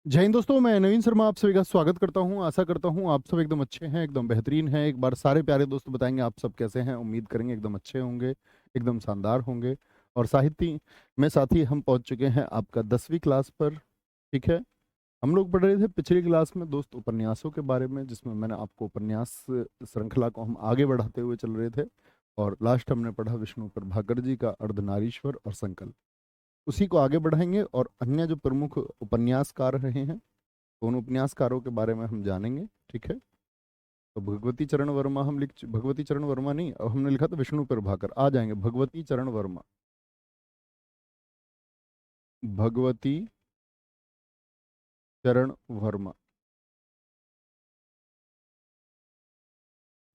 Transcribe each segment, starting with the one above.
जय हिंद दोस्तों, मैं नवीन शर्मा आप सभी का स्वागत करता हूं। आशा करता हूं आप सब एकदम अच्छे हैं, एकदम बेहतरीन हैं। एक बार सारे प्यारे दोस्त बताएंगे आप सब कैसे हैं। उम्मीद करेंगे एकदम अच्छे होंगे, एकदम शानदार होंगे। और साहित्य में साथी हम पहुंच चुके हैं आपका 10वीं क्लास पर। ठीक है, हम लोग पढ़ रहे थे पिछली क्लास में दोस्त उपन्यासों के बारे में, जिसमें मैंने आपको उपन्यास श्रृंखला को हम आगे बढ़ाते हुए चल रहे थे। और लास्ट हमने पढ़ा विष्णु प्रभाकर जी का अर्धनारीश्वर और संकल्प। उसी को आगे बढ़ाएंगे और अन्य जो प्रमुख उपन्यासकार रहे हैं तो उन उपन्यासकारों के बारे में हम जानेंगे। ठीक है, तो भगवती चरण वर्मा भगवती चरण वर्मा नहीं, अब हमने लिखा था विष्णु प्रभाकर, आ जाएंगे भगवती चरण वर्मा। भगवती चरण वर्मा,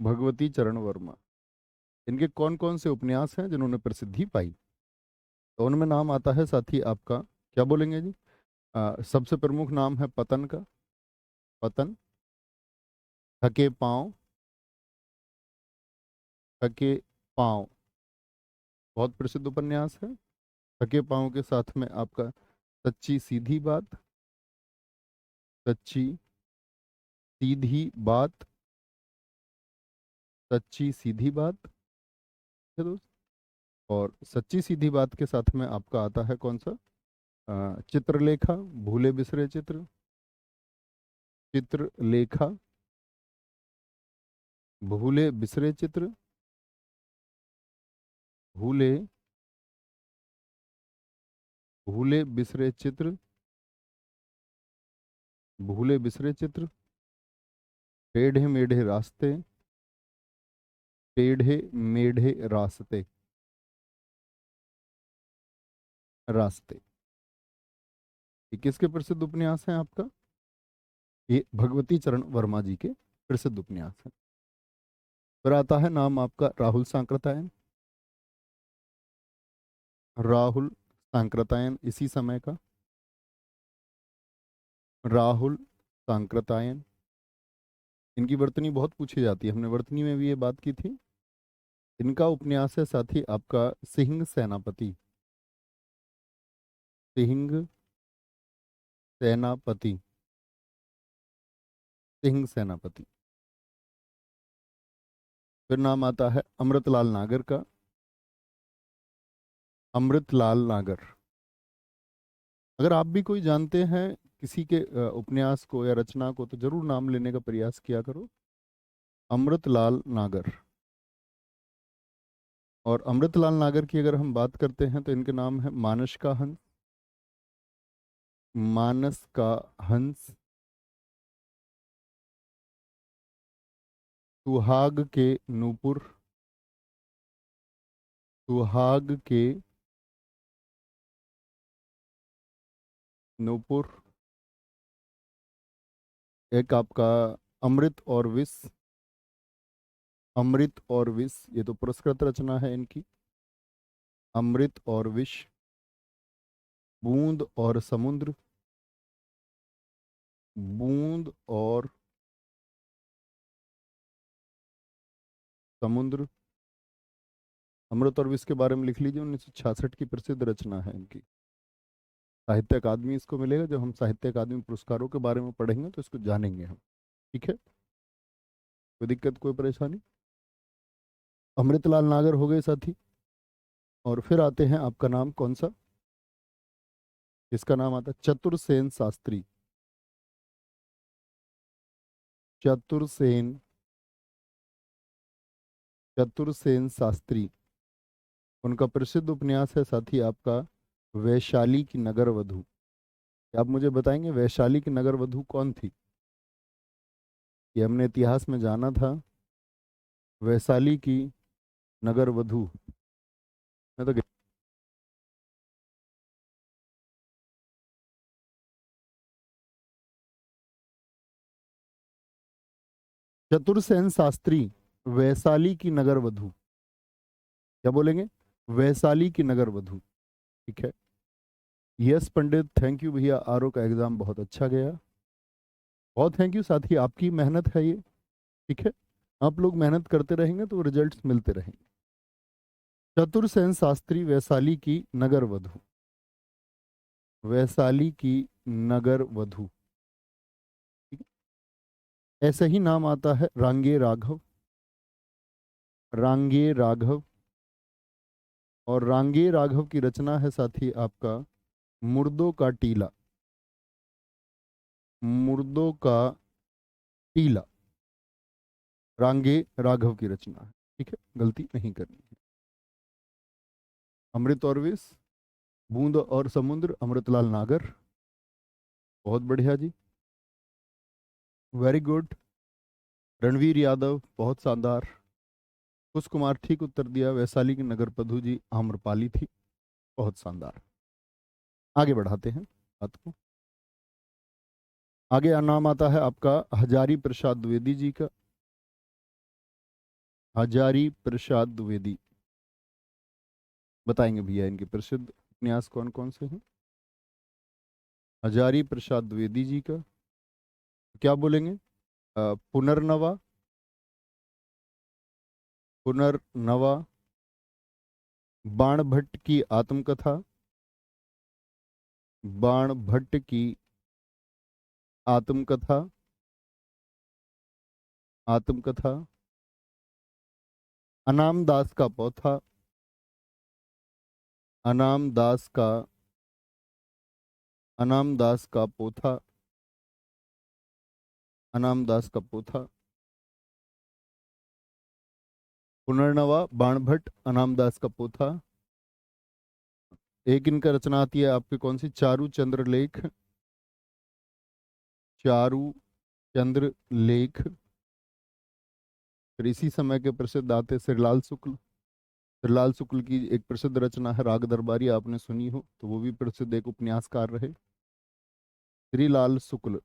भगवती चरण वर्मा। इनके कौन कौन से उपन्यास हैं जिन्होंने प्रसिद्धि पाई? तो उनमें नाम आता है साथी आपका, क्या बोलेंगे जी? सबसे प्रमुख नाम है पतन का। पतन, थके पांव, थके पांव बहुत प्रसिद्ध उपन्यास है। थके पांव के साथ में आपका सच्ची सीधी बात, सच्ची सीधी बात, सच्ची सीधी बात है दोस्त। और सच्ची सीधी बात के साथ में आपका आता है कौन सा? चित्रलेखा, भूले बिसरे चित्र, चित्रलेखा, भूले बिसरे चित्र, भूले भूले बिसरे चित्र, भूले बिसरे चित्र, टेढ़े मेढ़े रास्ते, टेढ़े मेढ़े रास्ते, रास्ते। ये किसके प्रसिद्ध उपन्यास हैं आपका? ये भगवती चरण वर्मा जी के प्रसिद्ध उपन्यास हैं। फिर आता है नाम आपका राहुल सांकृत्यायन। राहुल सांकृत्यायन इसी समय का, राहुल सांकृत्यायन। इनकी वर्तनी बहुत पूछी जाती है, हमने वर्तनी में भी ये बात की थी। इनका उपन्यास है साथी आपका सिंह सेनापति। सिंह सेनापति, सिंह सेनापति। फिर नाम आता है अमृतलाल नागर का। अमृतलाल नागर। अगर आप भी कोई जानते हैं किसी के उपन्यास को या रचना को, तो जरूर नाम लेने का प्रयास किया करो। अमृतलाल नागर। और अमृतलाल नागर की अगर हम बात करते हैं तो इनके नाम है मानस का हंस, मानस का हंस, सुहाग के नूपुर, सुहाग के नूपुर। एक आपका अमृत और विष, अमृत और विष, ये तो पुरस्कृत रचना है इनकी। अमृत और विष, बूंद और समुद्र, बूंद और समुद्र। अमृत और विष के बारे में लिख लीजिए, 1966 की प्रसिद्ध रचना है इनकी। साहित्य अकादमी इसको मिलेगा, जब हम साहित्य अकादमी पुरस्कारों के बारे में पढ़ेंगे तो इसको जानेंगे हम। ठीक है, कोई दिक्कत कोई परेशानी? अमृतलाल नागर हो गए साथी। और फिर आते हैं आपका नाम कौन सा, इसका नाम आता है चतुरसेन शास्त्री। चतुरसेन, चतुरसेन शास्त्री। उनका प्रसिद्ध उपन्यास है साथी आपका वैशाली की नगर वधू। क्या आप मुझे बताएंगे वैशाली की नगर वधू कौन थी? ये हमने इतिहास में जाना था। वैशाली की नगर वधू, मैं तो चतुरसेन शास्त्री, वैशाली की नगर वधू। क्या बोलेंगे? वैशाली की नगर वधू। ठीक है, यस पंडित, थैंक यू भैया, आरओ का एग्जाम बहुत अच्छा गया। बहुत थैंक यू साथी, आपकी मेहनत है ये। ठीक है, आप लोग मेहनत करते रहेंगे तो रिजल्ट्स मिलते रहेंगे। चतुरसेन शास्त्री वैशाली की नगर वधू, वैशाली की नगर वधू। ऐसा ही नाम आता है रांगे राघव, रांगे राघव। और रांगे राघव की रचना है साथी आपका मुर्दों का टीला, मुर्दों का टीला, रांगे राघव की रचना है। ठीक है, गलती नहीं करनी है। अमृत और विष, बूंद और समुद्र, अमृतलाल नागर। बहुत बढ़िया जी, वेरी गुड। रणवीर यादव, बहुत शानदार। कुश कुमार, ठीक उत्तर दिया। वैशाली की नगर पधु जी आम्रपाली थी, बहुत शानदार। आगे बढ़ाते हैं बात को। आगे नाम आता है आपका हजारी प्रसाद द्विवेदी जी का, हजारी प्रसाद द्विवेदी। बताएंगे भैया इनके प्रसिद्ध उपन्यास कौन कौन से हैं। हजारी प्रसाद द्विवेदी जी का क्या बोलेंगे? पुनर्नवा, पुनर्नवा, बाण भट्ट की आत्मकथा, बाण भट्ट की आत्मकथा, आत्मकथा, अनाम दास का पोथा, अनाम दास का, अनाम दास का पोथा, अनाम दास का पोथा, पुनर्नवा, बाण भट्ट, अनाम दास का पोथा। एक इनका रचना आती है आपके कौन सी, चारू चंद्र लेख, चारू चंद्र लेख। फिर इसी समय के प्रसिद्ध आते श्रीलाल शुक्ल, श्रीलाल शुक्ल की एक प्रसिद्ध रचना है राग दरबारी, आपने सुनी हो तो वो भी प्रसिद्ध एक उपन्यासकार रहे, श्रीलाल शुक्ल,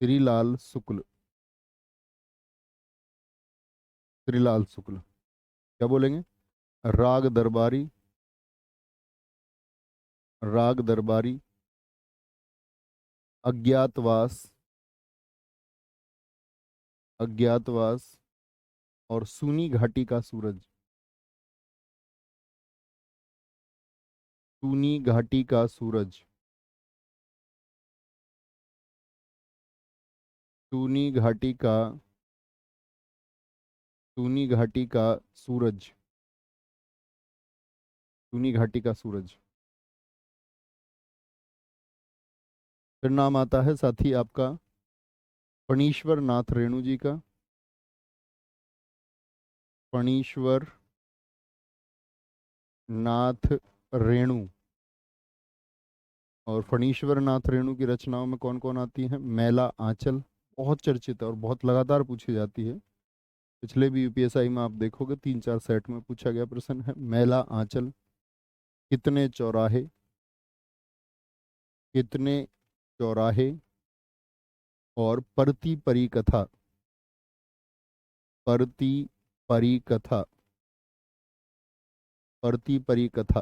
श्रीलाल शुक्ल, श्रीलाल शुक्ल। क्या बोलेंगे? राग दरबारी, राग दरबारी, अज्ञातवास, अज्ञातवास, और सूनी घाटी का सूरज, सूनी घाटी का सूरज, सूनी घाटी का, सूनी घाटी का सूरज, सूनी घाटी का सूरज। फिर नाम आता है साथी आपका फणीश्वर नाथ रेणु जी का, फणीश्वर नाथ रेणु। और फणीश्वर नाथ रेणु की रचनाओं में कौन कौन आती है? मैला आंचल, बहुत चर्चित है और बहुत लगातार पूछी जाती है। पिछले भी यूपीएसआई में आप देखोगे 3-4 सेट में पूछा गया प्रश्न है। मैला आंचल, कितने चौराहे, कितने चौराहे, और परती परी कथा, परती परी कथा, परती परी कथा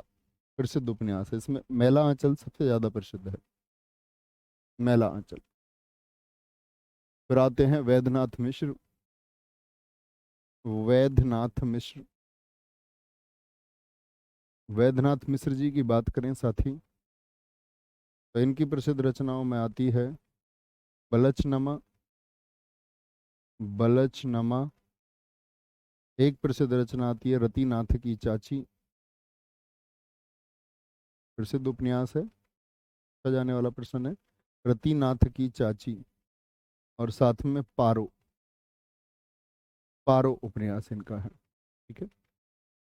प्रसिद्ध उपन्यास है। इसमें मैला आंचल सबसे ज्यादा प्रसिद्ध है, मैला आंचल। फिर आते हैं वैद्यनाथ मिश्र, वैद्यनाथ मिश्र, वैद्यनाथ मिश्र जी की बात करें साथी तो इनकी प्रसिद्ध रचनाओं में आती है बलचनमा, बलचनमा। एक प्रसिद्ध रचना आती है रतिनाथ की चाची, प्रसिद्ध उपन्यास है, पूछा जाने वाला प्रश्न है, रतिनाथ की चाची। और साथ में पारो, पारो उपन्यास इनका है। ठीक है।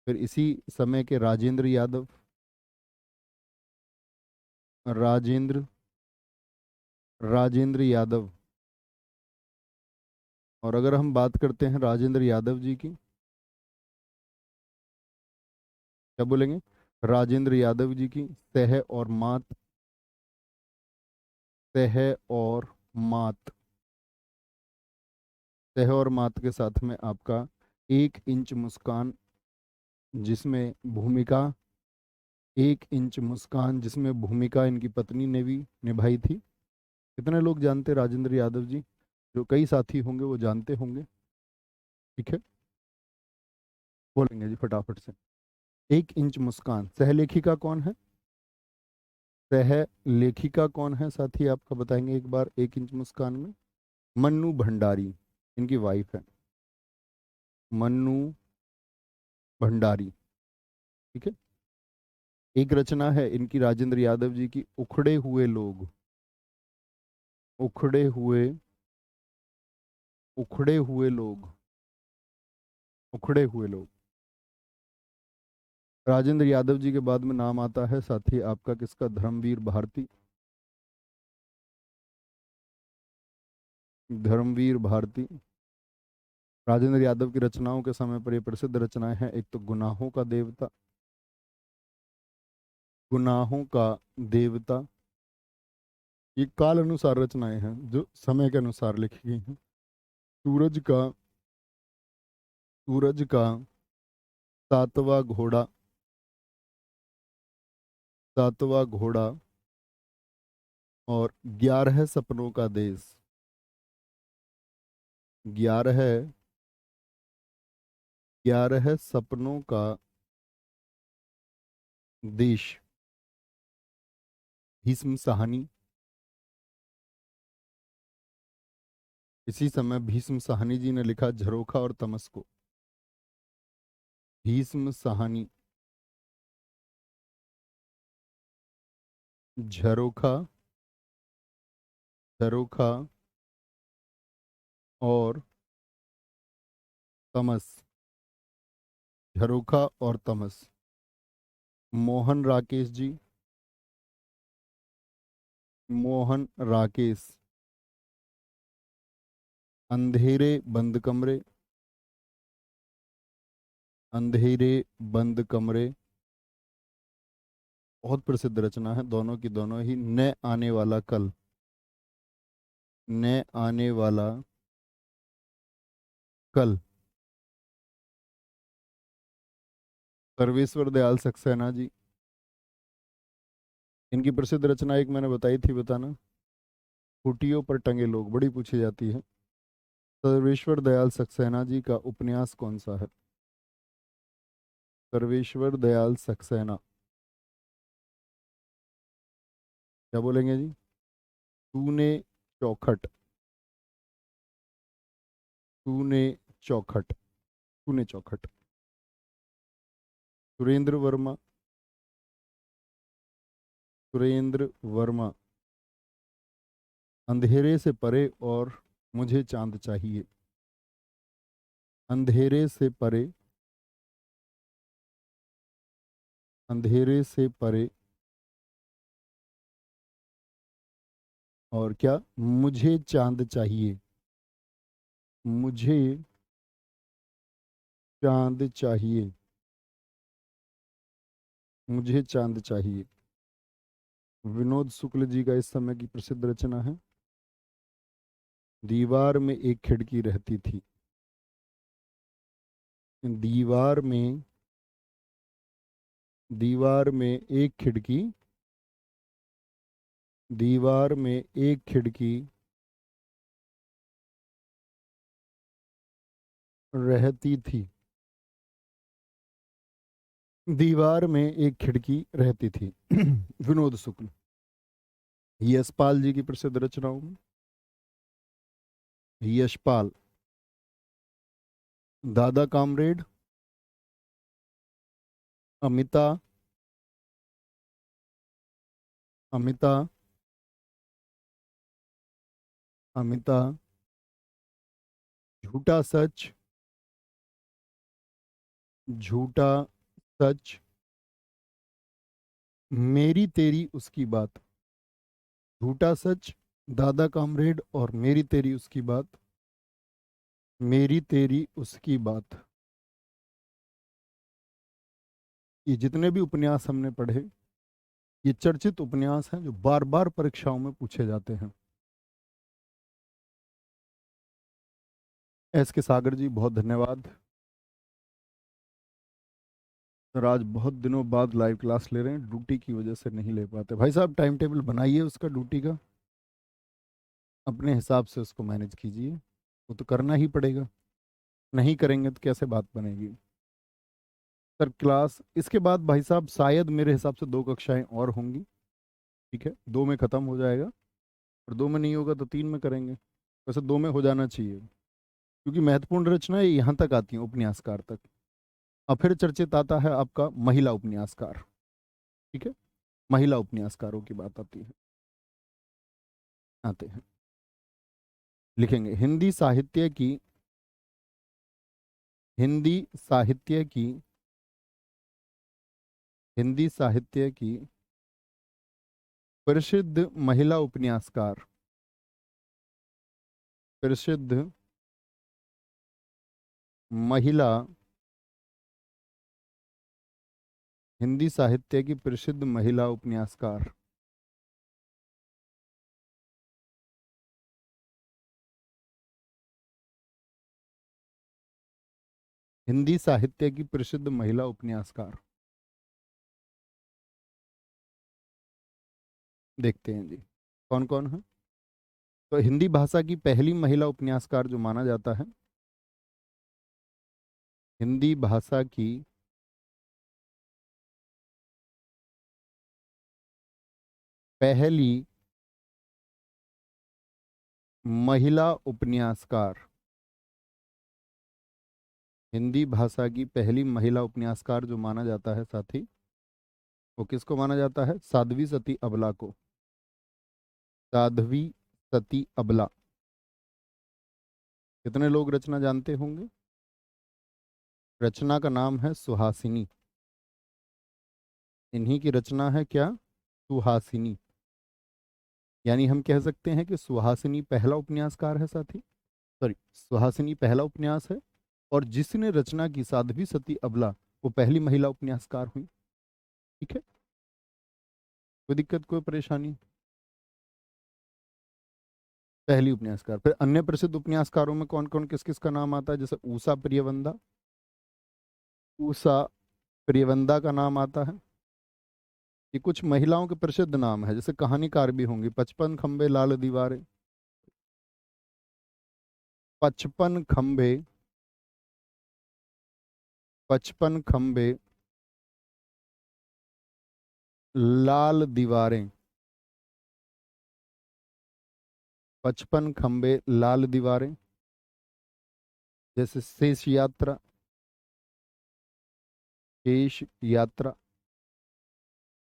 फिर इसी समय के राजेंद्र यादव, राजेंद्र, राजेंद्र यादव। और अगर हम बात करते हैं राजेंद्र यादव जी की, क्या बोलेंगे? राजेंद्र यादव जी की तह और मात, तह और मात, तह और मात के साथ में आपका 1 इंच मुस्कान, जिसमें भूमिका, 1 इंच मुस्कान जिसमें भूमिका इनकी पत्नी ने भी निभाई थी। कितने लोग जानते हैं राजेंद्र यादव जी? जो कई साथी होंगे वो जानते होंगे। ठीक है, बोलेंगे जी फटाफट से। 1 इंच मुस्कान, सहलेखिका कौन है? सह लेखिका कौन है साथी, आपका बताएंगे एक बार 1 इंच मुस्कान में? मन्नू भंडारी, इनकी वाइफ है मन्नू भंडारी। ठीक है। एक रचना है इनकी राजेंद्र यादव जी की, उखड़े हुए लोग। उखड़े हुए, उखड़े हुए लोग, उखड़े हुए लोग। राजेंद्र यादव जी के बाद में नाम आता है साथी आपका किसका? धर्मवीर भारती। धर्मवीर भारती। राजेंद्र यादव की रचनाओं के समय पर ये प्रसिद्ध रचनाएं हैं। एक तो गुनाहों का देवता, गुनाहों का देवता। ये काल अनुसार रचनाएं हैं जो समय के अनुसार लिखी गई हैं। सूरज का, सूरज का सातवां घोड़ा, सातवां घोड़ा। और 11 सपनों का देश। 11, 11 सपनों का देश। भीष्म साहनी। इसी समय भीष्म साहनी जी ने लिखा झरोखा और तमस को। भीष्म साहनी। झरोखा, झरोखा और तमस। झरोखा और तमस। मोहन राकेश जी। मोहन राकेश। अंधेरे बंद कमरे। अंधेरे बंद कमरे। बहुत प्रसिद्ध रचना है दोनों की दोनों ही। न आने वाला कल। न आने वाला कल। सर्वेश्वर दयाल सक्सेना जी। इनकी प्रसिद्ध रचना एक मैंने बताई थी, बताना। कुटियों पर टंगे लोग, बड़ी पूछी जाती है। सर्वेश्वर दयाल सक्सेना जी का उपन्यास कौन सा है? सर्वेश्वर दयाल सक्सेना। क्या बोलेंगे जी? तूने चौखट। तूने चौखट। तूने चौखट। सुरेंद्र वर्मा। सुरेंद्र वर्मा। अंधेरे से परे और मुझे चांद चाहिए। अंधेरे से परे, अंधेरे से परे और क्या? मुझे चांद चाहिए। मुझे चांद चाहिए। मुझे चांद चाहिए। विनोद शुक्ल जी का इस समय की प्रसिद्ध रचना है। दीवार में एक खिड़की रहती थी। दीवार में, दीवार में एक खिड़की, दीवार में एक खिड़की रहती थी। दीवार में एक खिड़की रहती थी। विनोद शुक्ल। यशपाल जी की प्रसिद्ध रचनाओं में। यशपाल। दादा कामरेड। अमिता। अमिता। अमिता। झूठा सच। झूठा सच। मेरी तेरी उसकी बात। झूठा सच, दादा कामरेड और मेरी तेरी उसकी बात। मेरी तेरी उसकी बात। ये जितने भी उपन्यास हमने पढ़े, ये चर्चित उपन्यास हैं जो बार बार परीक्षाओं में पूछे जाते हैं। एस के सागर जी, बहुत धन्यवाद सर। आज बहुत दिनों बाद लाइव क्लास ले रहे हैं, ड्यूटी की वजह से नहीं ले पाते। भाई साहब टाइम टेबल बनाइए उसका, ड्यूटी का, अपने हिसाब से उसको मैनेज कीजिए। वो तो करना ही पड़ेगा, नहीं करेंगे तो कैसे बात बनेगी। सर क्लास इसके बाद भाई साहब शायद मेरे हिसाब से 2 कक्षाएं और होंगी। ठीक है, 2 में खत्म हो जाएगा, और 2 में नहीं होगा तो 3 में करेंगे। वैसे 2 में हो जाना चाहिए, क्योंकि महत्वपूर्ण रचनाएं यहाँ तक आती हैं, उपन्यासकार तक। अब फिर चर्चित आता है आपका महिला उपन्यासकार। ठीक है, महिला उपन्यासकारों की बात आती है, आते हैं। लिखेंगे हिंदी साहित्य की हिंदी साहित्य की प्रसिद्ध महिला उपन्यासकार, प्रसिद्ध महिला हिंदी साहित्य की प्रसिद्ध महिला उपन्यासकार। हिंदी साहित्य की प्रसिद्ध महिला उपन्यासकार। देखते हैं जी कौन कौन है। तो हिंदी भाषा की पहली महिला उपन्यासकार जो माना जाता है, हिंदी भाषा की पहली महिला उपन्यासकार, हिंदी भाषा की पहली महिला उपन्यासकार जो माना जाता है साथी, वो किसको माना जाता है? साध्वी सती अबला को। साध्वी सती अबला। कितने लोग रचना जानते होंगे? रचना का नाम है सुहासिनी। इन्हीं की रचना है क्या? सुहासिनी। यानी हम कह सकते हैं कि सुहासिनी पहला उपन्यासकार है साथी, सॉरी, सुहासिनी पहला उपन्यास है, और जिसने रचना की साध्वी सती अबला, वो पहली महिला उपन्यासकार हुई। ठीक है, कोई दिक्कत, कोई परेशानी? पहली उपन्यासकार। फिर अन्य प्रसिद्ध उपन्यासकारों में कौन कौन, किस किस का नाम आता है? जैसे ऊषा प्रियवंदा, ऊषा प्रियवंदा का नाम आता है। ये कुछ महिलाओं के प्रसिद्ध नाम है, जैसे कहानीकार भी होंगी। 55 खंबे लाल दीवारें, 55 खंबे, 55 खंबे लाल दीवारें, 55 खंबे लाल दीवारें। जैसे शेष यात्रा, शेष यात्रा।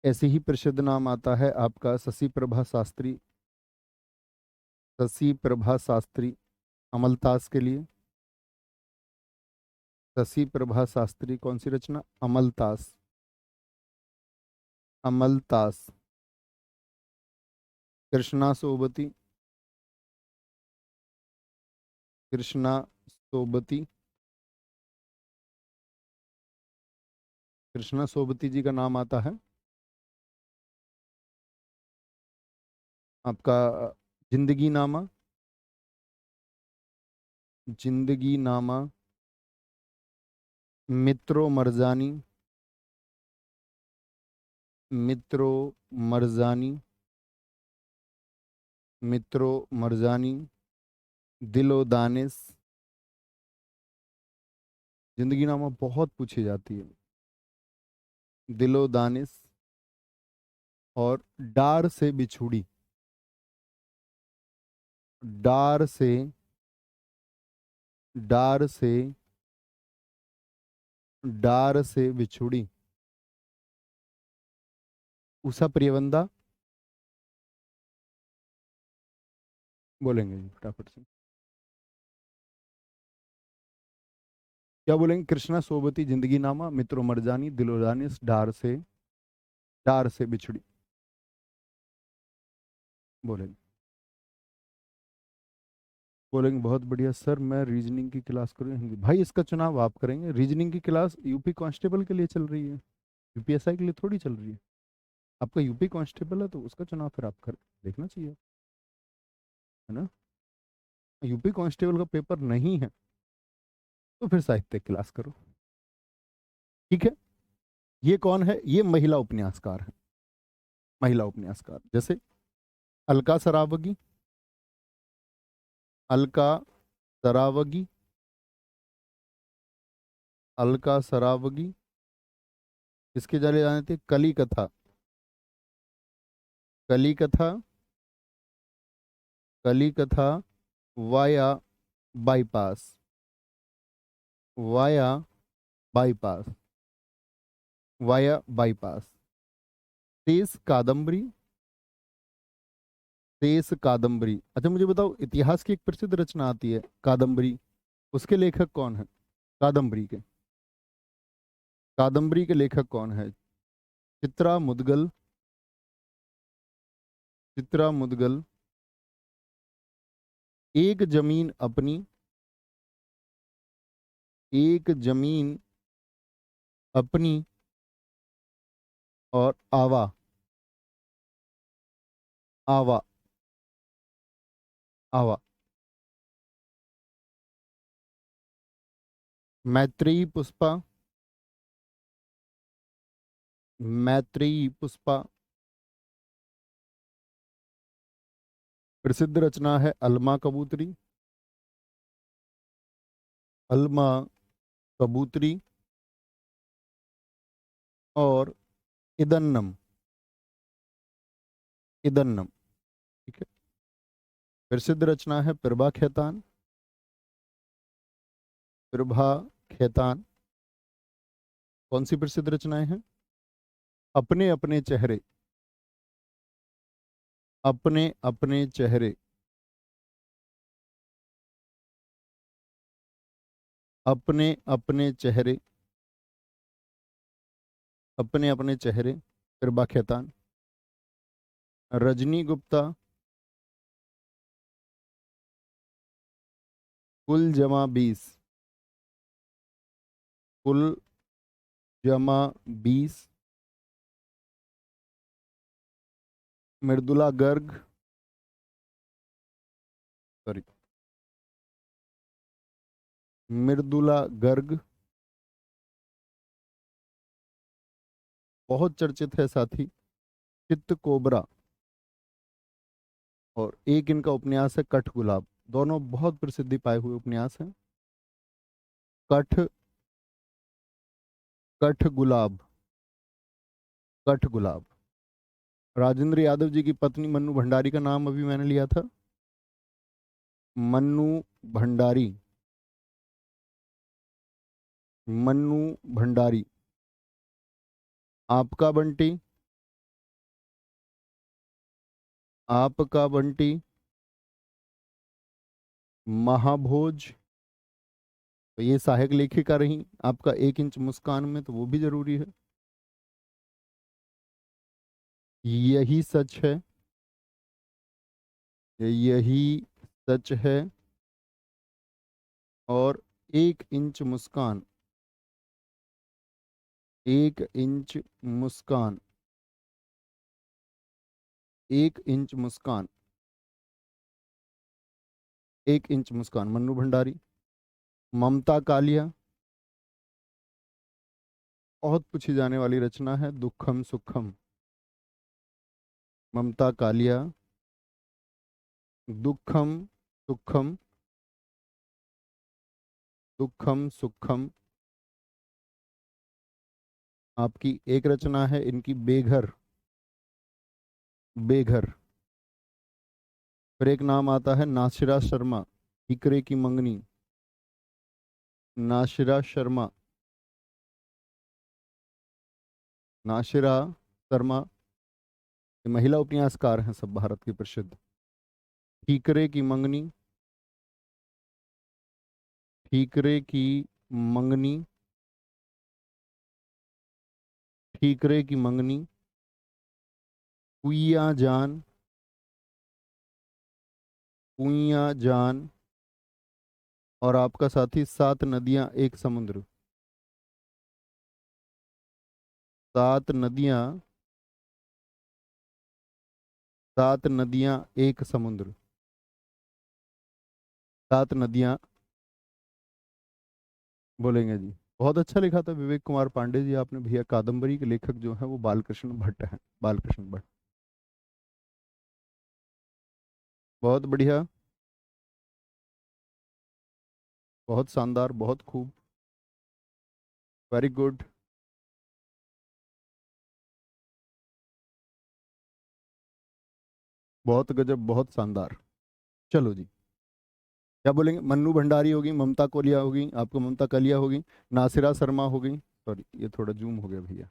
ऐसे ही प्रसिद्ध नाम आता है आपका शशि प्रभा शास्त्री, शशि प्रभा शास्त्री, अमलतास के लिए। शशि प्रभा शास्त्री, कौन सी रचना? अमलतास, अमलतास। कृष्णा सोबती, कृष्णा सोबती, कृष्णा सोबती जी का नाम आता है आपका जिंदगी नामा, जिंदगी नामा, मित्रो मरजानी, मित्रो मरजानी, मित्रो मरजानी, दिलो दानिश। जिंदगी नामा बहुत पूछी जाती है। दिलो दानिश, और डार से बिछुड़ी, डार से, डार से, डार से बिछुड़ी। उषा प्रियवंदा बोलेंगे जी फटाफट से, क्या बोलेंगे? कृष्णा सोबती, जिंदगी नामा, मित्रो मरजानी, दिलो दानिश, डार से, डार से बिछुड़ी। बोलेंगे, बोलेंगे बहुत बढ़िया सर, मैं रीजनिंग की क्लास करूँ हिंदी? भाई इसका चुनाव आप करेंगे। रीजनिंग की क्लास यूपी कांस्टेबल के लिए चल रही है, यूपीएसआई के लिए थोड़ी चल रही है। आपका यूपी कांस्टेबल है तो उसका चुनाव फिर आप कर देखना चाहिए, है ना। यूपी कांस्टेबल का पेपर नहीं है तो फिर साहित्य क्लास करो। ठीक है, ये कौन है? ये महिला उपन्यासकार है। महिला उपन्यासकार जैसे अलका सरावगी, अलका सरावगी, अलका सरावगी। इसके जाने जाने थे कली कथा, कली कथा, कली कथा via bypass, via bypass, via bypass. शेष कादम्बरी, शेष कादम्बरी। अच्छा मुझे बताओ, इतिहास की एक प्रसिद्ध रचना आती है कादम्बरी, उसके लेखक कौन है? कादम्बरी के, कादम्बरी के लेखक कौन है? चित्रा मुदगल, चित्रा मुदगल। एक जमीन अपनी, एक जमीन अपनी और आवा, आवा, आवा। मैत्रेयी पुष्पा, मैत्रेयी पुष्पा। प्रसिद्ध रचना है अल्मा कबूतरी, अल्मा कबूतरी और इदन्नम, इदन्नम। ठीक है। प्रसिद्ध रचना है प्रभा खेतान, प्रभा खेतान। कौन सी प्रसिद्ध रचनाएं हैं? अपने अपने चेहरे, अपने अपने चेहरे, अपने अपने चेहरे, अपने अपने चेहरे, प्रभा खेतान। रजनी गुप्ता, कुल जमा 20, कुल जमा 20। मृदुला गर्ग, सॉरी, मृदुला गर्ग बहुत चर्चित है साथी। चित्त कोबरा, और एक इनका उपन्यास है कठ गुलाब। दोनों बहुत प्रसिद्धि पाए हुए उपन्यास हैं। कठ, कठ गुलाब, कठ गुलाब। राजेंद्र यादव जी की पत्नी मन्नू भंडारी का नाम अभी मैंने लिया था, मन्नू भंडारी, मन्नू भंडारी। आपका बंटी, आपका बंटी, महाभोज। तो ये सहायक लेखिका रही। आपका एक इंच मुस्कान में, तो वो भी जरूरी है। यही सच है, यही सच है, और एक इंच मुस्कान, एक इंच मुस्कान, एक इंच मुस्कान, एक इंच मुस्कान, मन्नू भंडारी। ममता कालिया, बहुत पूछी जाने वाली रचना है, दुखम सुखम। ममता कालिया, दुखम सुखम, दुखम सुखम। आपकी एक रचना है इनकी बेघर, बेघर। फिर एक नाम आता है नासिरा शर्मा, ठीकरे की मंगनी। नासिरा शर्मा, नासिरा शर्मा। ये महिला उपन्यासकार हैं सब, भारत की प्रसिद्ध। ठीकरे की मंगनी, ठीकरे की मंगनी, ठीकरे की मंगनी। कुइया जान, कुइया जान। और आपका साथी सात नदियां एक समुद्र, सात नदियां, सात नदियां एक समुद्र, सात नदियां। बोलेंगे जी। बहुत अच्छा लिखा था विवेक कुमार पांडे जी आपने भैया। कादम्बरी के लेखक जो है वो बालकृष्ण भट्ट हैं, बालकृष्ण भट्ट। बहुत बढ़िया, बहुत शानदार, बहुत खूब, वेरी गुड। बहुत गजब, बहुत शानदार। चलो जी, क्या बोलेंगे? मन्नू भंडारी होगी, ममता कोलिया होगी, आपको ममता कलिया होगी, नासिरा शर्मा होगी। सॉरी, ये थोड़ा जूम हो गया भैया,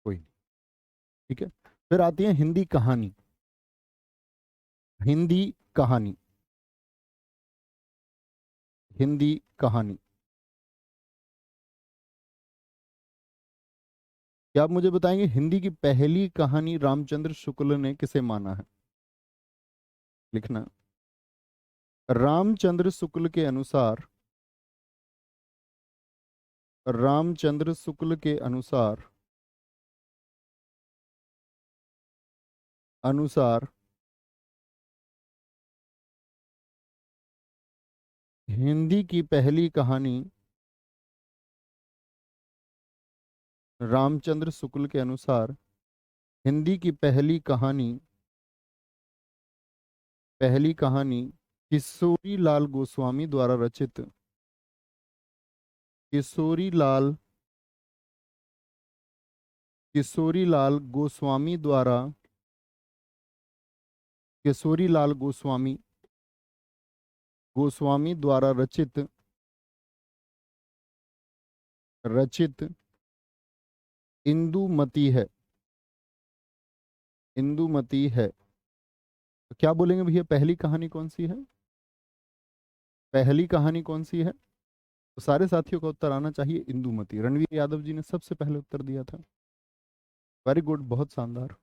कोई नहीं। ठीक है। फिर आती है हिंदी कहानी। हिंदी कहानी। हिंदी कहानी। क्या आप मुझे बताएंगे हिंदी की पहली कहानी रामचंद्र शुक्ल ने किसे माना है? लिखना। रामचंद्र शुक्ल के अनुसार, रामचंद्र शुक्ल के अनुसार, अनुसार हिंदी की पहली कहानी, रामचंद्र शुक्ल के अनुसार हिंदी की पहली कहानी, पहली कहानी किशोरी लाल गोस्वामी द्वारा रचित, किशोरी लाल, किशोरी लाल गोस्वामी द्वारा, किशोरी लाल गोस्वामी, गोस्वामी द्वारा रचित, रचित इंदुमती है। इंदुमती है। तो क्या बोलेंगे भैया, पहली कहानी कौन सी है? पहली कहानी कौन सी है? तो सारे साथियों का उत्तर आना चाहिए इंदुमती। रणवीर यादव जी ने सबसे पहले उत्तर दिया था। वेरी गुड, बहुत शानदार।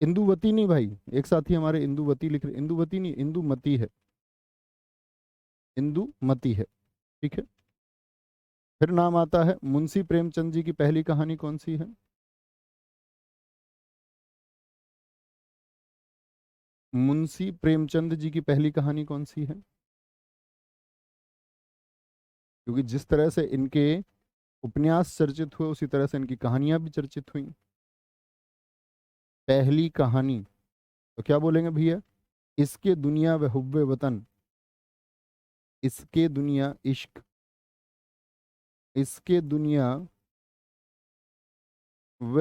इंदुवती नहीं भाई, एक साथी हमारे इंदुवती लिख रहे, इंदुवती नहीं, इंदुमती है। इंदुमती है। ठीक है। फिर नाम आता है मुंशी प्रेमचंद जी की पहली कहानी कौन सी है? मुंशी प्रेमचंद जी की पहली कहानी कौन सी है? क्योंकि जिस तरह से इनके उपन्यास चर्चित हुए उसी तरह से इनकी कहानियां भी चर्चित हुई। पहली कहानी, तो क्या बोलेंगे भैया? इसके दुनिया व हुब्बे वतन। इसके दुनिया इश्क, इसके दुनिया व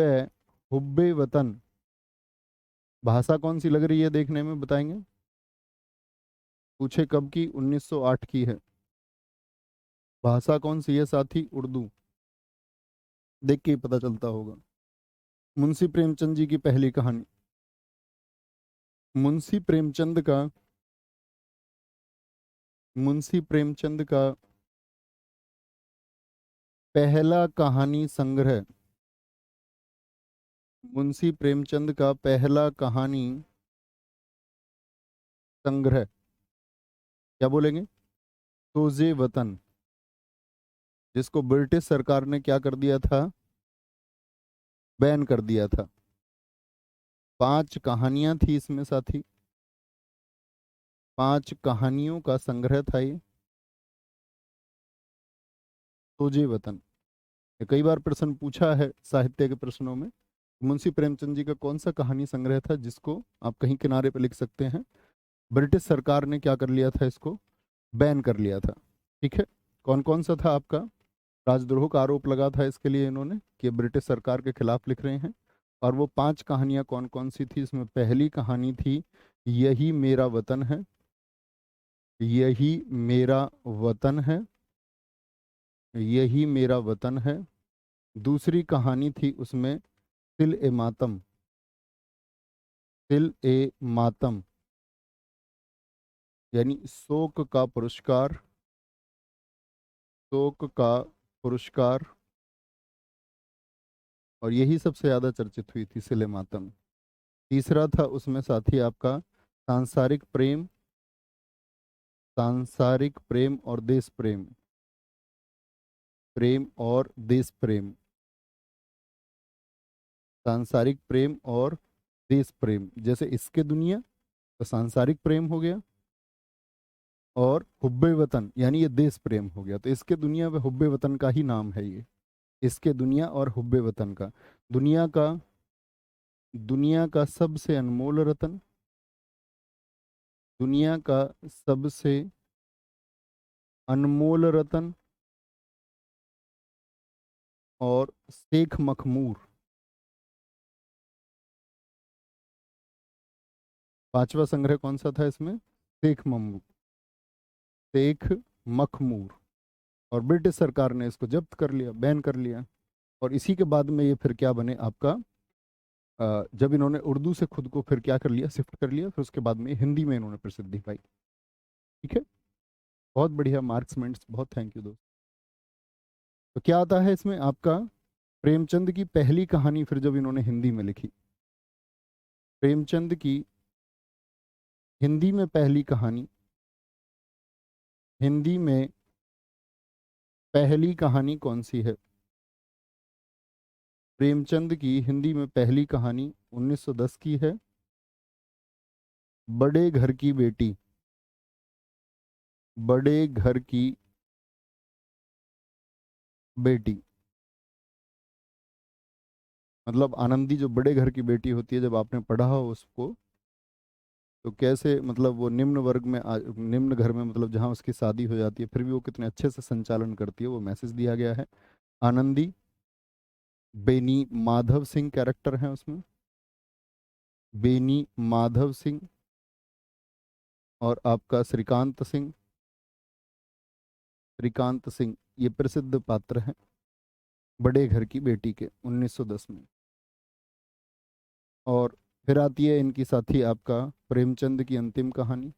हुब्बे वतन। भाषा कौन सी लग रही है देखने में, बताएंगे? पूछे कब की? 1908 की है। भाषा कौन सी है साथी? उर्दू। देख के ही पता चलता होगा। मुंशी प्रेमचंद जी की पहली कहानी। मुंशी प्रेमचंद का, मुंशी प्रेमचंद का पहला कहानी संग्रह, मुंशी प्रेमचंद का पहला कहानी संग्रह, क्या बोलेंगे? तोजे वतन, जिसको ब्रिटिश सरकार ने क्या कर दिया था? बैन कर दिया था। 5 कहानियां थी इसमें साथी, 5 कहानियों का संग्रह था ये, तोजे वतन। ये कई बार प्रश्न पूछा है साहित्य के प्रश्नों में। मुंशी प्रेमचंद जी का कौन सा कहानी संग्रह था जिसको आप कहीं किनारे पे लिख सकते हैं, ब्रिटिश सरकार ने क्या कर लिया था, इसको बैन कर लिया था? ठीक है। कौन कौन सा था आपका? राजद्रोह का आरोप लगा था इसके लिए इन्होंने कि ब्रिटिश सरकार के खिलाफ लिख रहे हैं। और वो 5 कहानियां कौन कौन सी थी? इसमें पहली कहानी थी यही मेरा वतन है, यही मेरा वतन है, यही मेरा वतन है। दूसरी कहानी थी उसमें तिल ए मातम, तिल ए मातम, यानी शोक का पुरस्कार, शोक का पुरस्कार। और यही सबसे ज्यादा चर्चित हुई थी, सिले मातम। तीसरा था उसमें साथी आपका सांसारिक प्रेम, सांसारिक प्रेम और देश प्रेम, प्रेम और देश प्रेम, सांसारिक प्रेम और देश प्रेम। जैसे इसके दुनिया, तो सांसारिक प्रेम हो गया, और हुब्बे वतन यानी ये देश प्रेम हो गया। तो इसके दुनिया व हुब्बे वतन का ही नाम है ये, इसके दुनिया और हुब्बे वतन का। दुनिया का, दुनिया का सबसे अनमोल रतन, दुनिया का सबसे अनमोल रतन, और शेख मखमूर, पांचवा संग्रह कौन सा था इसमें? शेख मखमूर। और ब्रिटिश सरकार ने इसको जब्त कर लिया, बैन कर लिया। और इसी के बाद में ये फिर क्या बने आपका, जब इन्होंने उर्दू से खुद को फिर क्या कर लिया, शिफ्ट कर लिया, फिर उसके बाद में हिंदी में इन्होंने प्रसिद्धि पाई। ठीक है, बहुत बढ़िया मार्क्समेंट्स, बहुत थैंक यू दोस्त। तो क्या आता है इसमें आपका, प्रेमचंद की पहली कहानी फिर जब इन्होंने हिंदी में लिखी, प्रेमचंद की हिंदी में पहली कहानी, हिंदी में पहली कहानी कौन सी है? प्रेमचंद की हिंदी में पहली कहानी 1910 की है, बड़े घर की बेटी। बड़े घर की बेटी मतलब आनंदी जो बड़े घर की बेटी होती है, जब आपने पढ़ा हो उसको, तो कैसे मतलब वो निम्न वर्ग में निम्न घर में, मतलब जहाँ उसकी शादी हो जाती है, फिर भी वो कितने अच्छे से संचालन करती है, वो मैसेज दिया गया है। आनंदी, बेनी माधव सिंह कैरेक्टर है उसमें, बेनी माधव सिंह, और आपका श्रीकांत सिंह। श्रीकांत सिंह ये प्रसिद्ध पात्र हैं बड़े घर की बेटी के 1910 में। और फिर आती है इनकी साथी आपका प्रेमचंद की अंतिम कहानी,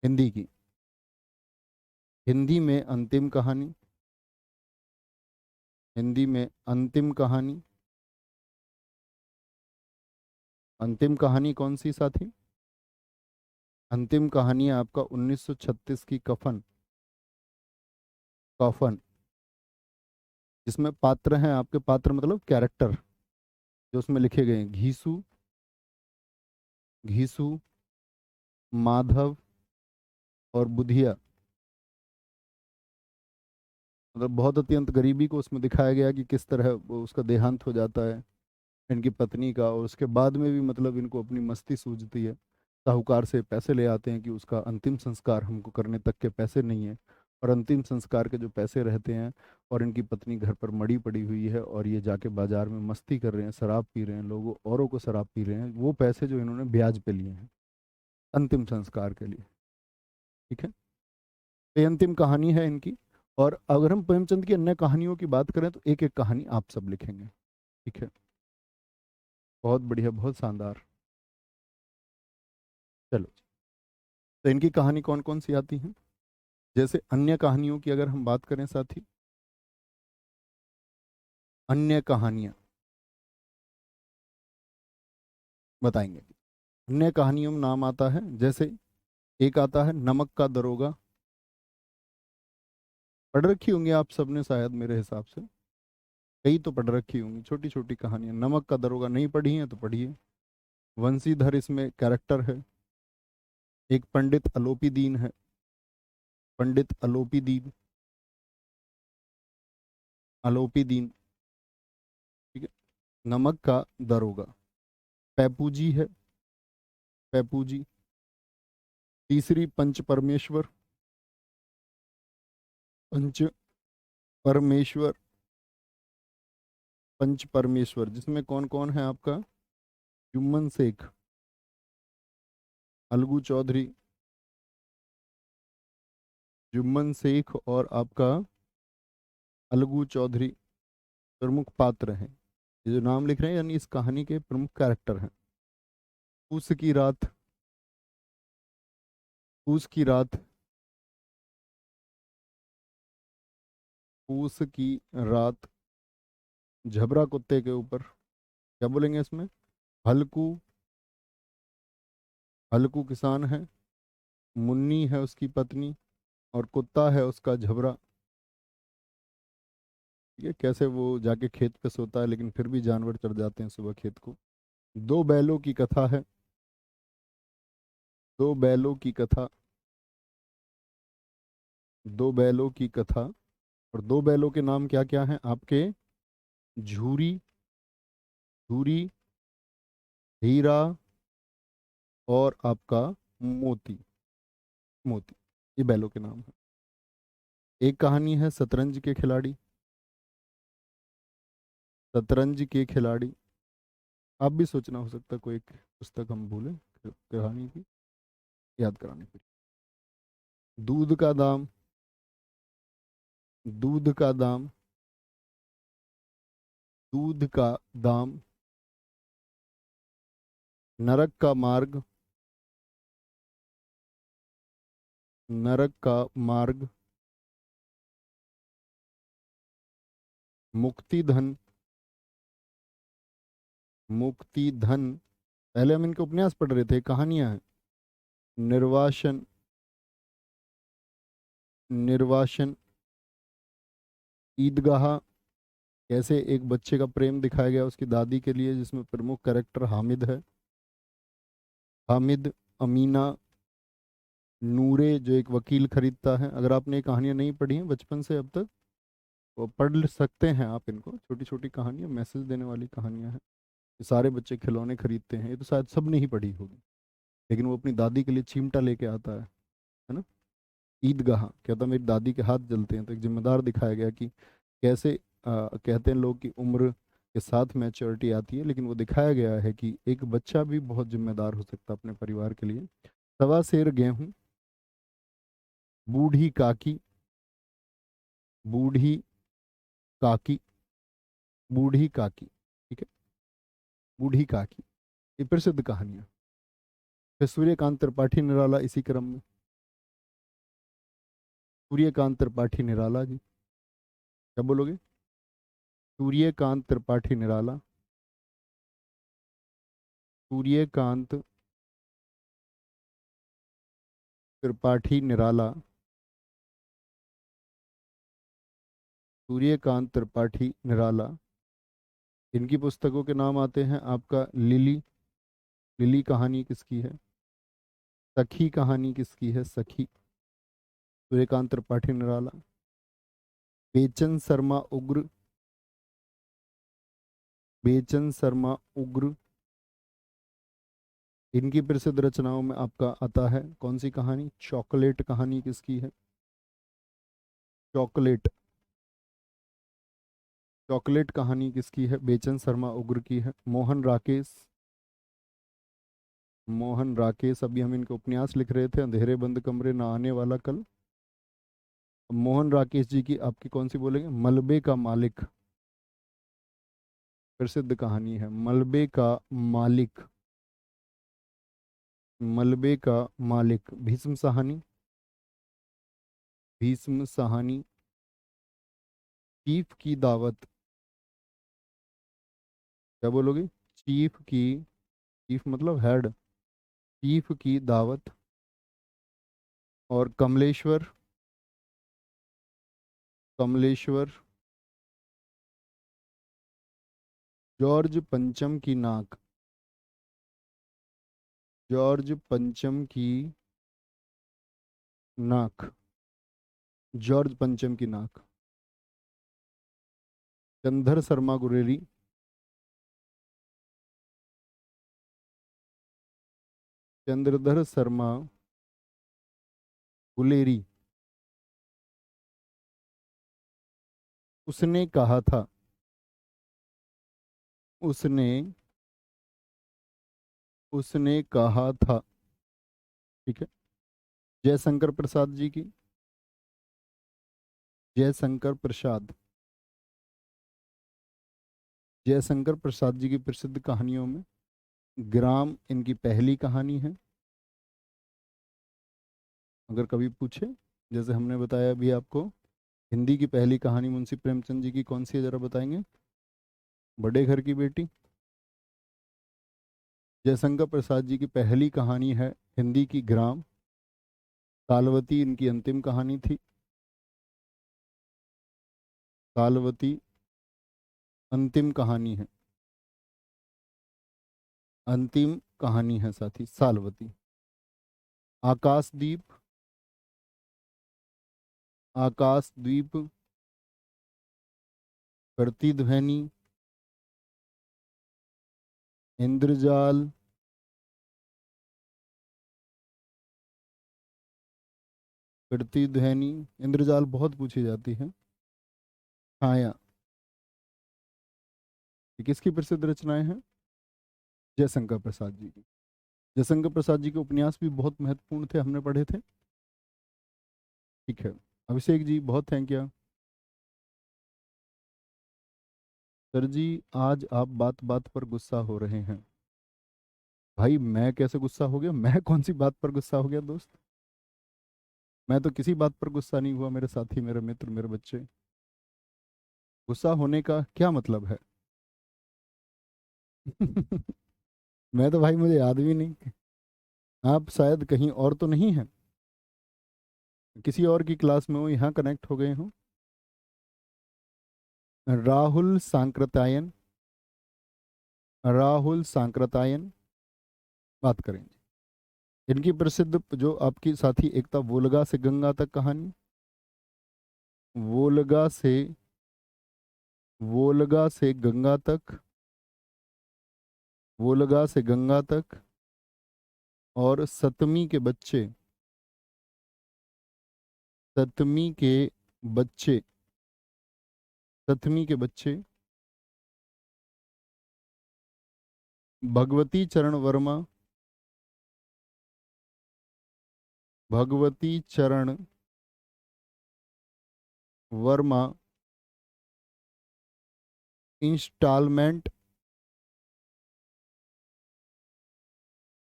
हिंदी की, हिंदी में अंतिम कहानी, हिंदी में अंतिम कहानी। अंतिम कहानी कौन सी साथी? अंतिम कहानी है आपका 1936 की कफन। कफन, जिसमें पात्र हैं आपके, पात्र मतलब कैरेक्टर जो उसमें लिखे गए हैं, घीसू, घीसू, माधव और बुधिया। मतलब बहुत अत्यंत गरीबी को उसमें दिखाया गया कि किस तरह उसका देहांत हो जाता है इनकी पत्नी का, और उसके बाद में भी मतलब इनको अपनी मस्ती सूझती है, साहूकार से पैसे ले आते हैं कि उसका अंतिम संस्कार हमको करने तक के पैसे नहीं है, और अंतिम संस्कार के जो पैसे रहते हैं, और इनकी पत्नी घर पर मड़ी पड़ी हुई है, और ये जाके बाजार में मस्ती कर रहे हैं, शराब पी रहे हैं, लोगों औरों को शराब पी रहे हैं, वो पैसे जो इन्होंने ब्याज पे लिए हैं अंतिम संस्कार के लिए। ठीक है, तो ये अंतिम कहानी है इनकी। और अगर हम प्रेमचंद की अन्य कहानियों की बात करें तो एक एक कहानी आप सब लिखेंगे। ठीक है, बहुत बढ़िया, बहुत शानदार। चलो, तो इनकी कहानी कौन कौन सी आती है? जैसे अन्य कहानियों की अगर हम बात करें साथी, अन्य कहानियां बताएंगे। अन्य कहानियों में नाम आता है, जैसे एक आता है नमक का दरोगा। पढ़ रखी होंगी आप सबने शायद, मेरे हिसाब से कई तो पढ़ रखी होंगी, छोटी छोटी कहानियां। नमक का दरोगा नहीं पढ़ी है तो पढ़िए। वंशीधर इसमें कैरेक्टर है। एक पंडित अलोपी दीन है, पंडित अलोपी दीन, अलोपी दीन। ठीक है, नमक का दरोगा। पैपू जी है, पैपू जी। तीसरी पंच परमेश्वर, पंच परमेश्वर, पंच परमेश्वर, जिसमें कौन कौन है आपका, जुम्मन शेख, अलगू चौधरी, जुम्मन शेख और आपका अलगू चौधरी प्रमुख पात्र हैं। ये जो नाम लिख रहे हैं यानी इस कहानी के प्रमुख कैरेक्टर हैं। पूस की रात, पूस की रात, पूस की रात, झबरा कुत्ते के ऊपर, क्या बोलेंगे इसमें, हल्कू, हल्कू किसान है, मुन्नी है उसकी पत्नी, और कुत्ता है उसका झबरा। ये कैसे वो जाके खेत पे सोता है, लेकिन फिर भी जानवर चढ़ जाते हैं सुबह खेत को। दो बैलों की कथा है, दो बैलों की कथा, दो बैलों की कथा। और दो बैलों के नाम क्या क्या हैं आपके, झूरी, झूरी, हीरा, और आपका मोती, मोती, ये बैलों के नाम हैं। एक कहानी है शतरंज के खिलाड़ी, शतरंज के खिलाड़ी। आप भी सोचना, हो सकता है कोई एक पुस्तक हम भूलें कहानी की याद कराने के लिए। दूध का दाम, दूध का दाम, दूध का दाम, नरक का मार्ग, नरक का मार्ग, मुक्ति धन, मुक्ति धन। पहले हम इनके उपन्यास पढ़ रहे थे, कहानियां हैं। निर्वासन, निर्वासन, ईदगाह। कैसे एक बच्चे का प्रेम दिखाया गया उसकी दादी के लिए, जिसमें प्रमुख कैरेक्टर हामिद है। हामिद, अमीना, नूरे जो एक वकील खरीदता है। अगर आपने ये कहानियां नहीं पढ़ी हैं बचपन से अब तक, वो पढ़ सकते हैं आप इनको। छोटी छोटी कहानियां, मैसेज देने वाली कहानियां हैं। ये सारे बच्चे खिलौने खरीदते हैं, ये तो शायद सब ने ही पढ़ी होगी। लेकिन वो अपनी दादी के लिए चिमटा लेके आता है ना। ईदगाह, कहता मेरी दादी के हाथ जलते हैं। तो एक जिम्मेदार दिखाया गया कि कैसे कहते हैं लोग कि उम्र के साथ मैच्योरिटी आती है, लेकिन वो दिखाया गया है कि एक बच्चा भी बहुत जिम्मेदार हो सकता है अपने परिवार के लिए। सवा सेर गेहूं, बूढ़ी काकी, बूढ़ी काकी, बूढ़ी काकी, ठीक है, बूढ़ी काकी। ये प्रसिद्ध कहानियां। फिर सूर्यकांत त्रिपाठी निराला इसी क्रम में। सूर्यकांत त्रिपाठी निराला जी, क्या बोलोगे? सूर्यकांत त्रिपाठी निराला, सूर्यकांत त्रिपाठी निराला, सूर्यकांत त्रिपाठी निराला। इनकी पुस्तकों के नाम आते हैं आपका लिली। लिली कहानी किसकी है? सखी कहानी किसकी है? सखी, सूर्यकांत त्रिपाठी निराला। बेचन शर्मा उग्र, बेचन शर्मा उग्र। इनकी प्रसिद्ध रचनाओं में आपका आता है कौन सी कहानी? चॉकलेट कहानी किसकी है? चॉकलेट, चॉकलेट कहानी किसकी है? बेचन शर्मा उग्र की है। मोहन राकेश, मोहन राकेश। अभी हम इनके उपन्यास लिख रहे थे, अंधेरे बंद कमरे ना आने वाला कल। मोहन राकेश जी की आपकी कौन सी बोलेंगे? मलबे का मालिक, प्रसिद्ध कहानी है मलबे का मालिक, मलबे का मालिक। भीष्म सहानी, भीष्म सहानी। चीफ की दावत, क्या बोलोगे? चीफ की, चीफ मतलब हेड, चीफ की दावत। और कमलेश्वर, कमलेश्वर। जॉर्ज पंचम की नाक, जॉर्ज पंचम की नाक, जॉर्ज पंचम की नाक। चंदर शर्मा गुरेरी, चंद्रधर शर्मा गुलेरी। उसने कहा था, उसने, उसने कहा था, ठीक है। जयशंकर प्रसाद जी की, जयशंकर प्रसाद, जयशंकर प्रसाद जी की प्रसिद्ध कहानियों में ग्राम इनकी पहली कहानी है। अगर कभी पूछे, जैसे हमने बताया अभी आपको, हिंदी की पहली कहानी मुंशी प्रेमचंद जी की कौन सी है, जरा बताएंगे? बड़े घर की बेटी। जयशंकर प्रसाद जी की पहली कहानी है हिंदी की ग्राम। तालवती इनकी अंतिम कहानी थी। तालवती अंतिम कहानी है, अंतिम कहानी है साथी, सालवती। आकाशदीप, आकाशद्वीप। प्रतिध्वनि, इंद्रजाल, प्रतिध्वनि, इंद्रजाल बहुत पूछी जाती है। छाया, ये किसकी प्रसिद्ध रचनाएं हैं? जयशंकर प्रसाद जी की। जयशंकर प्रसाद जी के उपन्यास भी बहुत महत्वपूर्ण थे, हमने पढ़े थे। ठीक है। अभिषेक जी बहुत थैंक यू। सर जी, आज आप बात बात पर गुस्सा हो रहे हैं। भाई मैं कैसे गुस्सा हो गया? मैं कौन सी बात पर गुस्सा हो गया दोस्त? मैं तो किसी बात पर गुस्सा नहीं हुआ, मेरे साथी, मेरे मित्र, मेरे बच्चे। गुस्सा होने का क्या मतलब है? मैं तो भाई, मुझे याद भी नहीं। आप शायद कहीं और तो नहीं हैं, किसी और की क्लास में हो, यहाँ कनेक्ट हो गए हो। राहुल सांकृत्यायन, राहुल सांकृत्यायन बात करेंगे। इनकी प्रसिद्ध जो आपकी साथी एकता, वोल्गा से गंगा तक कहानी, वोल्गा से, वोल्गा से गंगा तक, वोल्गा से गंगा तक, और सतमी के बच्चे, सतमी के बच्चे, सतमी के बच्चे, भगवती चरण वर्मा, भगवती चरण Verma instalment,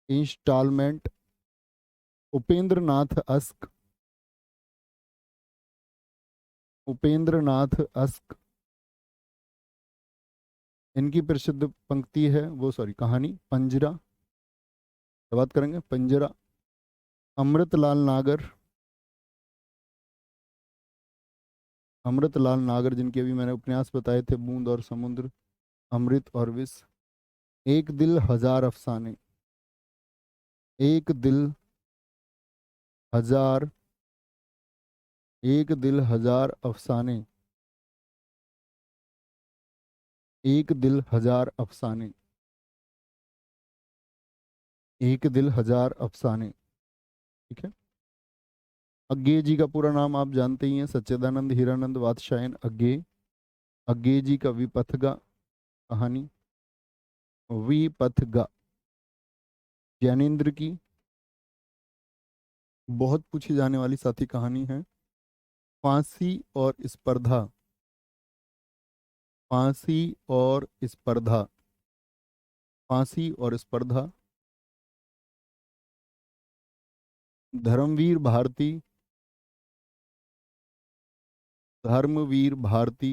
instalment, Upendra Nath ask, Upendra Nath ask. इनकी प्रसिद्ध पंक्ति है, वो सॉरी कहानी, पंजरा। तो बात करेंगे पंजरा। अमृतलाल नागर, अमृतलाल नागर जिनके अभी मैंने उपन्यास बताए थे, बूंद और समुद्र, अमृत और विष। एक दिल हजार अफसाने, एक दिल हजार, एक दिल हजार अफसाने, एक दिल हजार अफसाने, एक दिल हजार अफसाने। ठीक है। अज्ञे जी का पूरा नाम आप जानते ही हैं, सच्चिदानंद हीरानंद वात्स्यायन अज्ञे। अज्ञे जी का विपथगा कहानी, विपथगा। ज्ञानेंद्र की बहुत पूछी जाने वाली साथी कहानी है, फांसी और स्पर्धा, फांसी और स्पर्धा, फांसी और स्पर्धा। धर्मवीर भारती, धर्मवीर भारती,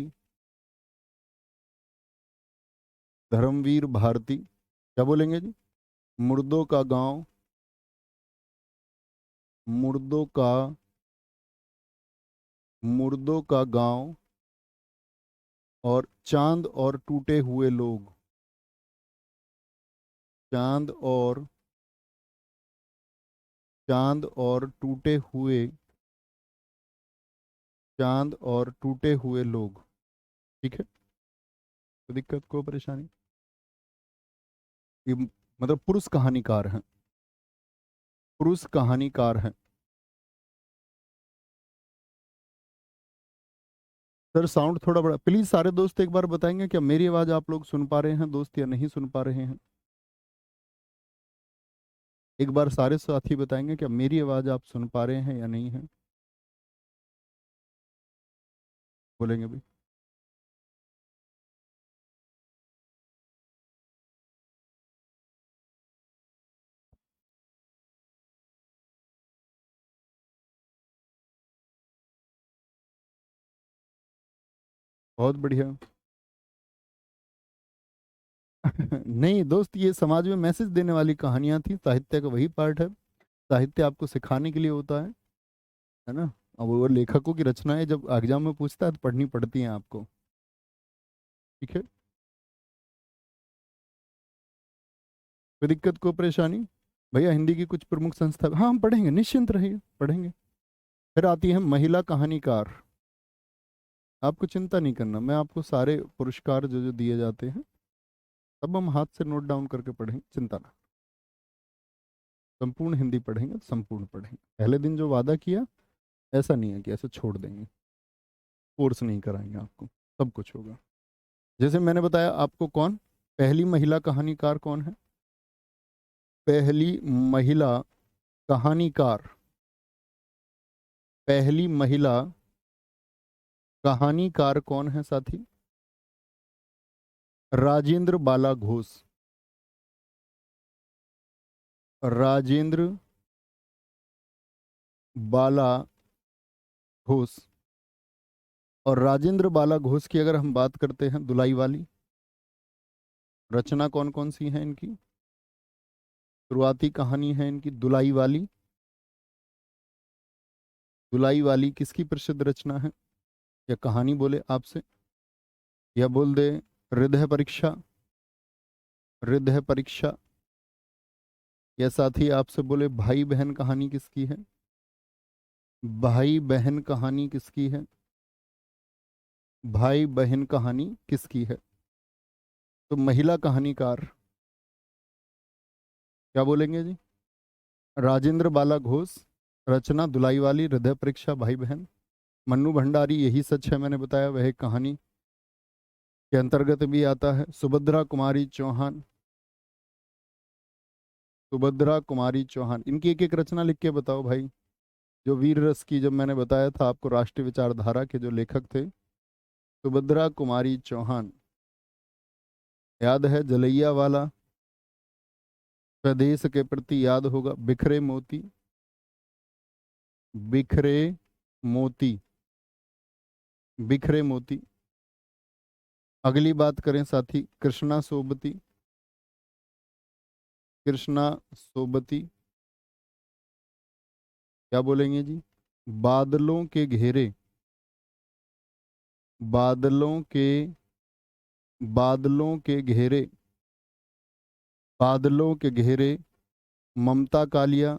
धर्मवीर भारती। क्या बोलेंगे जी? मुर्दों का गांव, मुर्दों का, मुर्दों का गांव, और चांद और टूटे हुए लोग, चांद और, चांद और टूटे हुए, चांद और टूटे हुए लोग। ठीक है। कोई दिक्कत, कोई परेशानी? ये मतलब पुरुष कहानीकार हैं, पुरुष कहानीकार हैं। सर साउंड थोड़ा बड़ा प्लीज। सारे दोस्त एक बार बताएंगे क्या मेरी आवाज आप लोग सुन पा रहे हैं दोस्त, या नहीं सुन पा रहे हैं? एक बार सारे साथी बताएंगे क्या मेरी आवाज आप सुन पा रहे हैं या नहीं है? बोलेंगे भाई? बहुत बढ़िया। नहीं दोस्त, ये समाज में मैसेज देने वाली कहानियां थी, साहित्य का वही पार्ट है। साहित्य आपको सिखाने के लिए होता है ना? अब वो लेखकों की रचनाएं जब एग्जाम में पूछता है तो पढ़नी पड़ती हैं आपको। ठीक है। कोई दिक्कत, कोई परेशानी? भैया हिंदी की कुछ प्रमुख संस्था, हाँ हम पढ़ेंगे, निश्चिंत रहिए, पढ़ेंगे। फिर आती है महिला कहानीकार। आपको चिंता नहीं करना, मैं आपको सारे पुरस्कार जो जो दिए जाते हैं सब हम हाथ से नोट डाउन करके पढ़ेंगे, चिंता ना। संपूर्ण हिंदी पढ़ेंगे, संपूर्ण पढ़ेंगे। पहले दिन जो वादा किया, ऐसा नहीं है कि ऐसे छोड़ देंगे, कोर्स नहीं कराएंगे आपको, सब कुछ होगा। जैसे मैंने बताया आपको, कौन पहली महिला कहानीकार कौन है? पहली महिला कहानीकार, पहली महिला कहानीकार कौन है साथी? राजेंद्र बाला घोष। राजेंद्र बाला घोष। और राजेंद्र बाला घोष की अगर हम बात करते हैं, दुलाई वाली रचना कौन कौन सी है इनकी? शुरुआती कहानी है इनकी दुलाई वाली। दुलाई वाली किसकी प्रसिद्ध रचना है? या कहानी बोले आपसे, या बोल दे हृदय परीक्षा, हृदय परीक्षा। या साथ ही आपसे बोले भाई बहन कहानी किसकी है? भाई बहन कहानी किसकी है? भाई बहन कहानी किसकी है? तो महिला कहानीकार क्या बोलेंगे जी? राजेंद्र बाला घोष, रचना दुलाई वाली, हृदय परीक्षा, भाई बहन। मन्नू भंडारी, यही सच है मैंने बताया, वह एक कहानी के अंतर्गत भी आता है। सुभद्रा कुमारी चौहान, सुभद्रा कुमारी चौहान, इनकी एक एक रचना लिख के बताओ भाई। जो वीर रस की, जब मैंने बताया था आपको, राष्ट्रीय विचारधारा के जो लेखक थे, सुभद्रा कुमारी चौहान। याद है जलैया वाला, स्वदेश के प्रति याद होगा, बिखरे मोती, बिखरे मोती, बिखरे मोती। अगली बात करें साथी, कृष्णा सोबती, कृष्णा सोबती क्या बोलेंगे जी? बादलों के घेरे, बादलों के, बादलों के घेरे, बादलों के घेरे, ममता कालिया,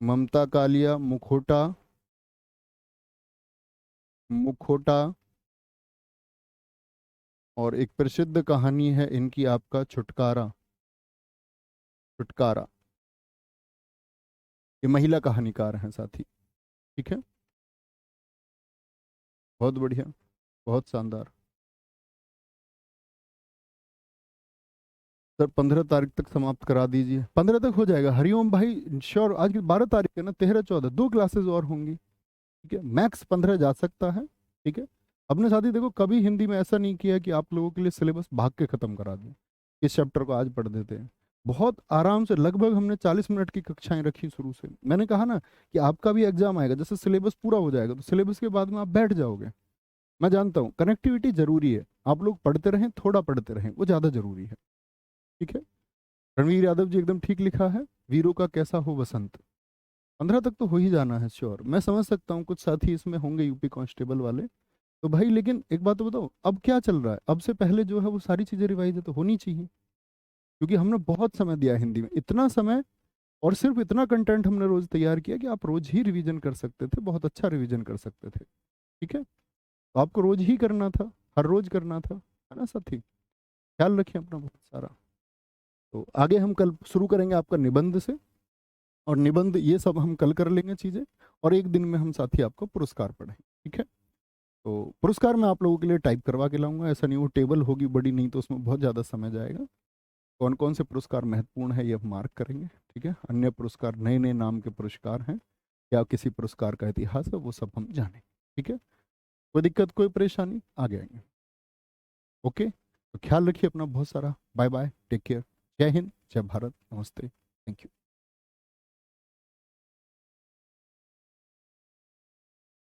ममता कालिया, मुखोटा, मुखोटा। और एक प्रसिद्ध कहानी है इनकी आपका छुटकारा, छुटकारा। ये महिला कहानीकार हैं साथी, ठीक है। बहुत बढ़िया, बहुत शानदार। सर 15 तारीख तक समाप्त करा दीजिए। 15 तक हो जाएगा हरिओम भाई, श्योर। आज की 12 तारीख है ना, 13 14 2 क्लासेस और होंगी, ठीक है। मैक्स 15 जा सकता है, ठीक है। अपने साथी देखो, कभी हिंदी में ऐसा नहीं किया कि आप लोगों के लिए सिलेबस भाग के खत्म करा दें। इस चैप्टर को आज पढ़ देते हैं, बहुत आराम से। लगभग हमने 40 मिनट की कक्षाएं रखी शुरू से। मैंने कहा ना कि आपका भी एग्जाम आएगा, जैसे सिलेबस पूरा हो जाएगा तो सिलेबस के बाद में आप बैठ जाओगे। मैं जानता हूँ कनेक्टिविटी जरूरी है, आप लोग पढ़ते रहें, थोड़ा पढ़ते रहें, वो ज़्यादा जरूरी है, ठीक है। रणवीर यादव जी एकदम ठीक लिखा है, वीरों का कैसा हो वसंत। 15 तक तो हो ही जाना है श्योर। मैं समझ सकता हूँ कुछ साथी इसमें होंगे यूपी कांस्टेबल वाले, तो भाई लेकिन एक बात तो बताओ, अब क्या चल रहा है? अब से पहले जो है वो सारी चीज़ें रिवाइज तो होनी चाहिए, क्योंकि हमने बहुत समय दिया हिंदी में, इतना समय, और सिर्फ इतना कंटेंट हमने रोज तैयार किया कि आप रोज ही रिवीजन कर सकते थे, बहुत अच्छा रिवीजन कर सकते थे, ठीक है। तो आपको रोज ही करना था, हर रोज करना था, है ना साथी। ख्याल रखिए अपना बहुत सारा। तो आगे हम कल शुरू करेंगे आपका निबंध से, और निबंध ये सब हम कल कर लेंगे चीज़ें, और एक दिन में हम साथी आपको पुरस्कार पढ़ें, ठीक है। तो पुरस्कार मैं आप लोगों के लिए टाइप करवा के लाऊंगा, ऐसा नहीं वो टेबल होगी बड़ी, नहीं तो उसमें बहुत ज़्यादा समय जाएगा। कौन कौन से पुरस्कार महत्वपूर्ण है ये हम मार्क करेंगे, ठीक है। अन्य पुरस्कार, नए नए नाम के पुरस्कार हैं, क्या किसी पुरस्कार का इतिहास है, वो सब हम जानें, ठीक है। कोई दिक्कत, कोई परेशानी, आगे आएंगे, ओके। तो ख्याल रखिए अपना बहुत सारा। बाय बाय, टेक केयर, जय हिंद, जय भारत, नमस्ते, थैंक यू।